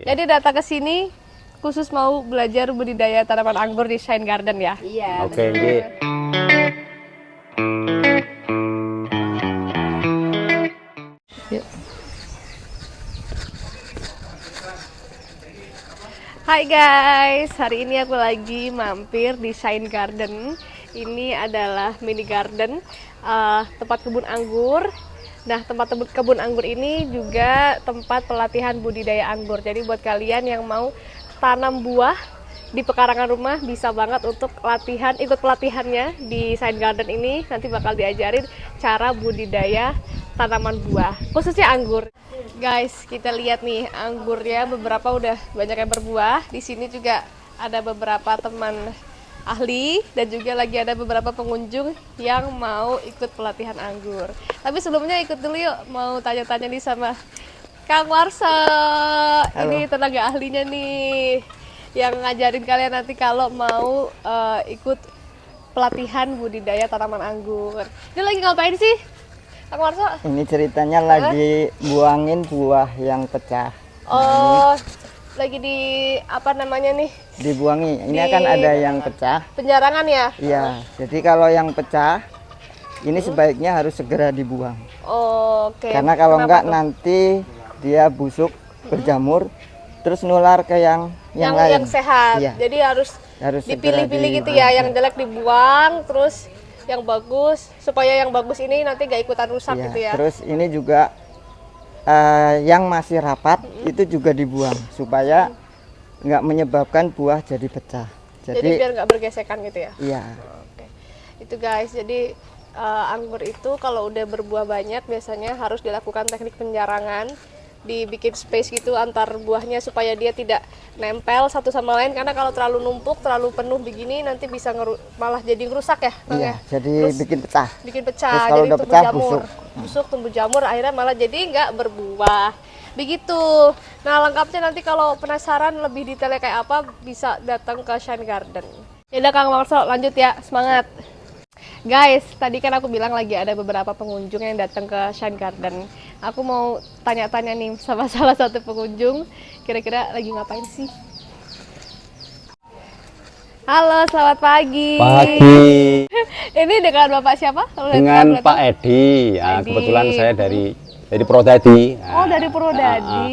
Jadi datang ke sini khusus mau belajar budidaya tanaman anggur di Shine Garden ya? Iya. Oke, nggih. Hai guys, hari ini aku lagi mampir di Shine Garden. Ini adalah mini garden, tempat kebun anggur. Nah, tempat kebun anggur ini juga tempat pelatihan budidaya anggur. Jadi buat kalian yang mau tanam buah di pekarangan rumah bisa banget untuk latihan, ikut pelatihannya di Shine Garden ini. Nanti bakal diajarin cara budidaya tanaman buah, khususnya anggur. Guys, kita lihat nih anggurnya beberapa udah banyak yang berbuah. Di sini juga ada beberapa teman ahli dan juga lagi ada beberapa pengunjung yang mau ikut pelatihan anggur. Tapi sebelumnya ikut dulu yuk, mau tanya-tanya nih sama Kang Warso. Ini tenaga ahlinya nih yang ngajarin kalian nanti kalau mau ikut pelatihan budidaya tanaman anggur. Ini lagi ngapain sih Kang Warso? Ini ceritanya lagi buangin buah yang pecah. Oh, lagi di apa namanya nih? Dibuangi. Ini akan ada yang pecah. Penjarangan ya? Iya. Jadi kalau yang pecah, ini sebaiknya harus segera dibuang. Oh, oke. Karena kalau Kenapa enggak tuh? nanti dia busuk, berjamur, terus nular ke yang lain. Yang sehat. Iya. Jadi harus Segera dipilih-pilih gitu ya, yang jelek dibuang, terus yang bagus supaya yang bagus ini nanti gak ikutan rusak Iya. gitu ya. Terus ini juga yang masih rapat itu juga dibuang supaya nggak menyebabkan buah jadi pecah. Jadi biar nggak bergesekan gitu ya. Iya. Oke. Itu guys, jadi anggur itu kalau udah berbuah banyak biasanya harus dilakukan teknik penjarangan, dibikin space gitu antar buahnya supaya dia tidak nempel satu sama lain, karena kalau terlalu numpuk, terlalu penuh begini nanti bisa malah jadi ngerusak ya, Kang Iya, ya? jadi Terus bikin pecah. bikin Terus pecah, kalau jadi udah tumbuh pecah, jamur, busuk tumbuh jamur, akhirnya malah jadi nggak berbuah. Begitu. Nah, lengkapnya nanti kalau penasaran lebih detailnya kayak apa bisa datang ke Shine Garden. Ya udah Kang Warso, lanjut ya, semangat. Guys, tadi kan aku bilang lagi ada beberapa pengunjung yang datang ke Shine Garden. Aku mau tanya-tanya nih sama salah satu pengunjung, kira-kira lagi ngapain sih? Halo, selamat pagi. Pagi. Ini dengan Bapak siapa? Kalau Dengan boleh Pak tahu? Edi. Ya, Edi. kebetulan saya dari Purwodadi. Oh, dari Purwodadi.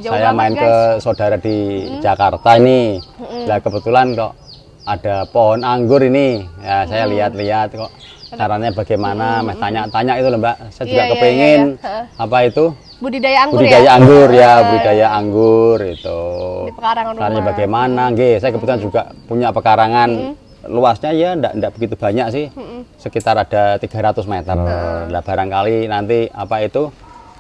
Jauh Saya banget, main guys. ke saudara di Jakarta ini. Nah, kebetulan kok ada pohon anggur ini. Ya, saya lihat-lihat kok caranya bagaimana, tanya-tanya itu loh, Mbak. Saya juga Iya, kepingin iya. apa itu? Budidaya anggur Budidaya ya? anggur ya, budidaya anggur itu. Di pekarangan Caranya rumah. bagaimana? Nggih, saya kebetulan juga punya pekarangan. Luasnya ya enggak begitu banyak sih. Sekitar ada 300 meter. Lah barangkali nanti apa itu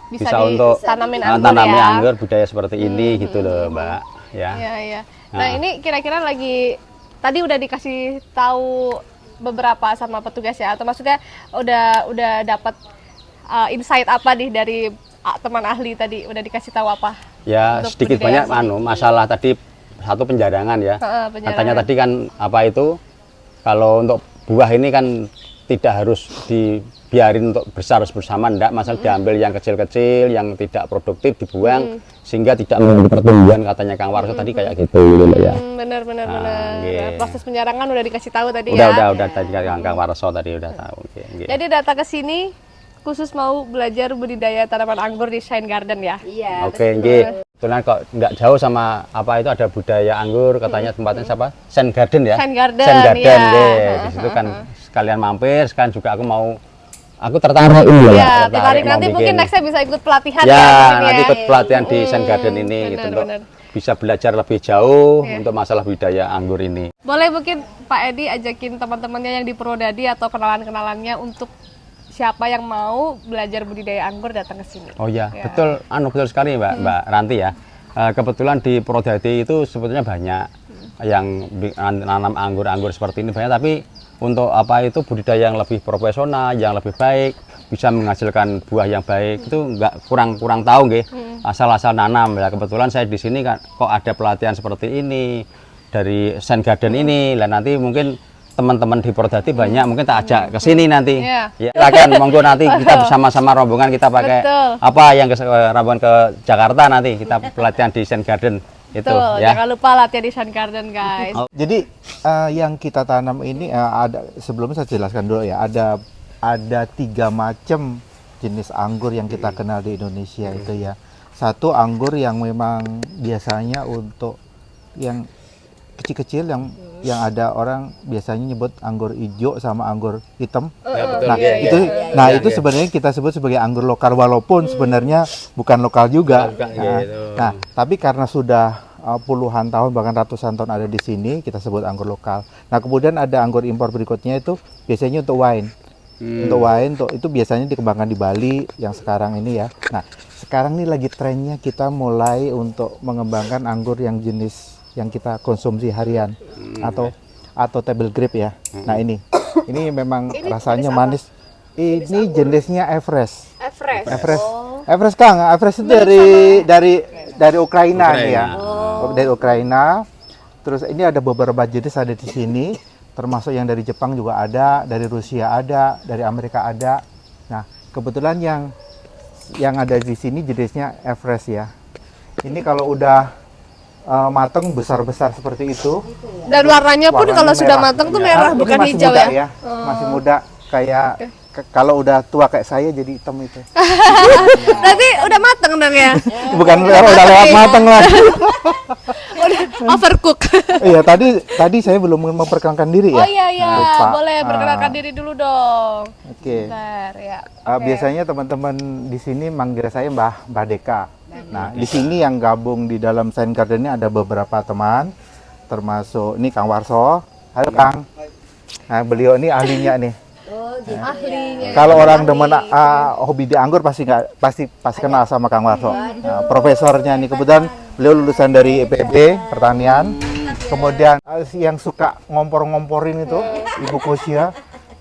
bisa untuk tanamin tanami anggur ya? anggur budaya seperti ini gitu loh, Mbak. Ya. Iya, iya. Nah, ini kira-kira lagi tadi udah dikasih tahu beberapa sama petugas ya, atau maksudnya udah dapat insight apa nih dari teman ahli tadi, udah dikasih tahu apa? Ya, Untuk sedikit budidaya banyak masalah tadi satu penjarangan ya. penjarangan. Katanya tadi kan apa itu kalau untuk buah ini kan tidak harus dibiarin untuk besar bersama, enggak, masalah diambil yang kecil-kecil yang tidak produktif dibuang sehingga tidak mengganggu pertumbuhan, katanya Kang Warso tadi kayak gitu loh ya. Bener. nggih. Nah, proses penjarangan udah dikasih tahu tadi Udah tadi Kang Warso tadi udah tahu. Nggih. Jadi datang ke sini khusus mau belajar budidaya tanaman anggur di Shine Garden ya? Iya. Oke, nggih. Kebetulan kok nggak jauh sama apa itu ada budaya anggur, katanya tempatnya siapa? Shine Garden ya? Shine Garden, Shine Garden, iya. nggih. Di situ kan sekalian mampir, sekarang juga aku tertarik ini loh, Ya, Mbak. tertarik mau nanti bikin. mungkin nextnya bisa ikut pelatihan Ya, mungkin nanti ya. ikut pelatihan di Shine Garden ini gitu untuk benar. bisa belajar lebih jauh Iya. untuk masalah budaya anggur ini. Boleh mungkin Pak Edi ajakin teman-temannya yang di Purwodadi atau kenalan-kenalannya untuk siapa yang mau belajar budidaya anggur datang ke sini. Oh ya, Ya. betul sekali Mbak Ranti ya. Kebetulan di Purwodadi itu sebetulnya banyak yang nanam anggur-anggur seperti ini banyak, tapi untuk apa itu budidaya yang lebih profesional, yang lebih baik, bisa menghasilkan buah yang baik itu nggak kurang tahu nggih. Asal-asal nanam ya. Kebetulan saya di sini kan kok ada pelatihan seperti ini dari Shine Garden ini. Lah nanti mungkin teman-teman di Purwodadi banyak, mungkin tak ajak ke sini nanti. Iya. Ya, silakan monggo nanti kita bersama-sama rombongan kita pakai Betul. apa yang rombongan ke Jakarta nanti kita pelatihan di Shine Garden. Itu Betul, ya. jangan lupa latihan di Shine Garden guys. Jadi yang kita tanam ini ada, sebelumnya saya jelaskan dulu ya, ada 3 macam jenis anggur yang kita kenal di Indonesia itu ya. Satu anggur yang memang biasanya untuk yang kecil-kecil yang ada orang biasanya nyebut anggur hijau sama anggur hitam. Nah, itu sebenarnya kita sebut sebagai anggur lokal walaupun sebenarnya bukan lokal juga. Nah, tapi karena sudah puluhan tahun bahkan ratusan tahun ada di sini, kita sebut anggur lokal. Nah, kemudian ada anggur impor berikutnya itu biasanya untuk wine. Untuk wine itu biasanya dikembangkan di Bali yang sekarang ini ya. Nah, sekarang ini lagi trennya kita mulai untuk mengembangkan anggur yang jenis yang kita konsumsi harian atau table grape ya. Nah, ini memang rasanya manis. Ini jenisnya Everest. Everest Kang, Everest itu dari Ukraina nih ya. Dari Ukraina. Terus ini ada beberapa jenis ada di sini, termasuk yang dari Jepang juga ada, dari Rusia ada, dari Amerika ada. Nah, kebetulan yang ada di sini jenisnya Everest ya. Ini kalau udah mateng besar-besar seperti itu. Dan warnanya pun kalau sudah merah. mateng tuh merah, Ini bukan masih hijau muda ya. Masih muda kayak kalau udah tua kayak saya jadi hitam itu. Berarti udah mateng dong ya. Bukan udah lewat mateng lagi. Udah overcook. Iya, tadi saya belum memperkenalkan diri ya. Oh iya, Lupa. boleh perkenalkan diri dulu dong. Oke. Bentar ya. Biasanya teman-teman di sini manggil saya Mbah Deka. Nah, di sini yang gabung di dalam Shine Garden ini ada beberapa teman, termasuk ini Kang Warso. Halo Kang. Nah, beliau ini ahlinya nih. Ahlinya. Kalau orang demen hobi di anggur pasti kenal sama Kang Warso. Nah, profesornya nih kebetulan beliau lulusan dari IPB Pertanian. Kemudian yang suka ngompor-ngomporin itu Ibu Kosia.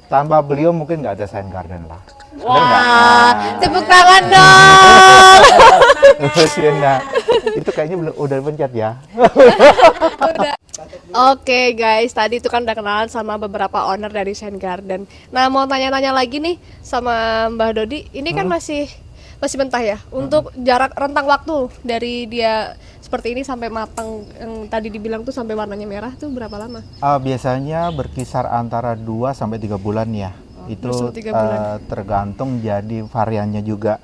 Tanpa beliau mungkin nggak ada Shine Garden lah. Wah, tepuk tangan dong. Nah, itu kayaknya udah pencet ya. Oke guys, tadi itu kan udah kenalan sama beberapa owner dari Shine Garden. Nah, mau tanya-tanya lagi nih sama Mbah Dodi, ini kan masih mentah ya. Untuk jarak rentang waktu dari dia seperti ini sampai matang yang tadi dibilang tuh sampai warnanya merah tuh berapa lama? Biasanya berkisar antara 2 sampai 3 bulan ya. Itu 3 bulan. tergantung jadi variannya juga.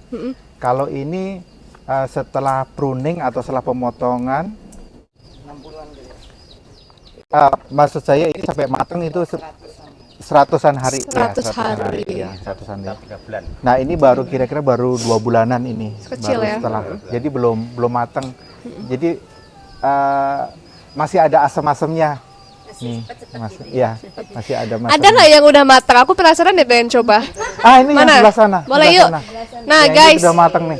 Kalau ini setelah pruning atau setelah pemotongan, maksud saya ini sampai matang itu seratusan hari. 100 hari. Ya, seratusan hari. Nah, ini baru kira-kira baru 2 bulanan ini. Kecil baru ya. Setelah, jadi belum matang. Jadi masih ada asam-asamnya. Nih, masih ada masam. Ada nggak yang udah matang? Aku penasaran deh, pengen coba. Ini Mana? yang sebelah sana. Boleh sebelah yuk. sana. Nah, Yang guys. ini udah matang nih.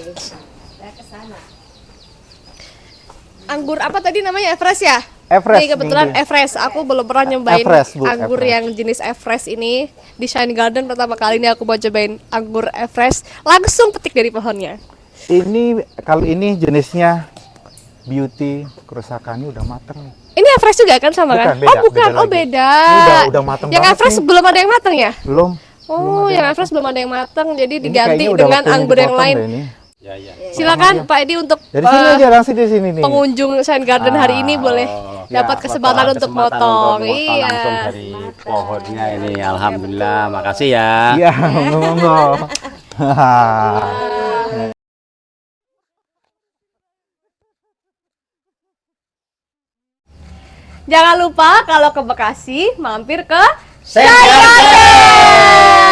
Anggur apa tadi namanya? Everest ya? Everest. Nih kebetulan nih dia. Everest. Aku belum pernah nyobain Everest, Bu, anggur Everest. yang jenis Everest ini di Shine Garden. Pertama kali ini aku mau cobain anggur Everest. Langsung petik dari pohonnya. Ini kalau ini jenisnya Beauty Kerusakannya udah matang nih. Ini Everest juga kan sama kan? Bukan, beda, Oh bukan, beda oh lagi. beda. Ini udah matang Yang banget Everest nih. belum ada yang matang ya? Belum. Oh, yang Everest belum ada yang matang, jadi Ini diganti kayaknya udah dengan waktunya anggur yang dipotong lain. deh ini. Silakan Pak Edi untuk Dari sini aja langsung di sini nih. pengunjung Shine Garden hari ini boleh dapat kesempatan untuk motong. Iya. Langsung dari pohonnya ini. Alhamdulillah, makasih ya. Iya, monggo. Jangan lupa kalau ke Bekasi mampir ke Shine Garden.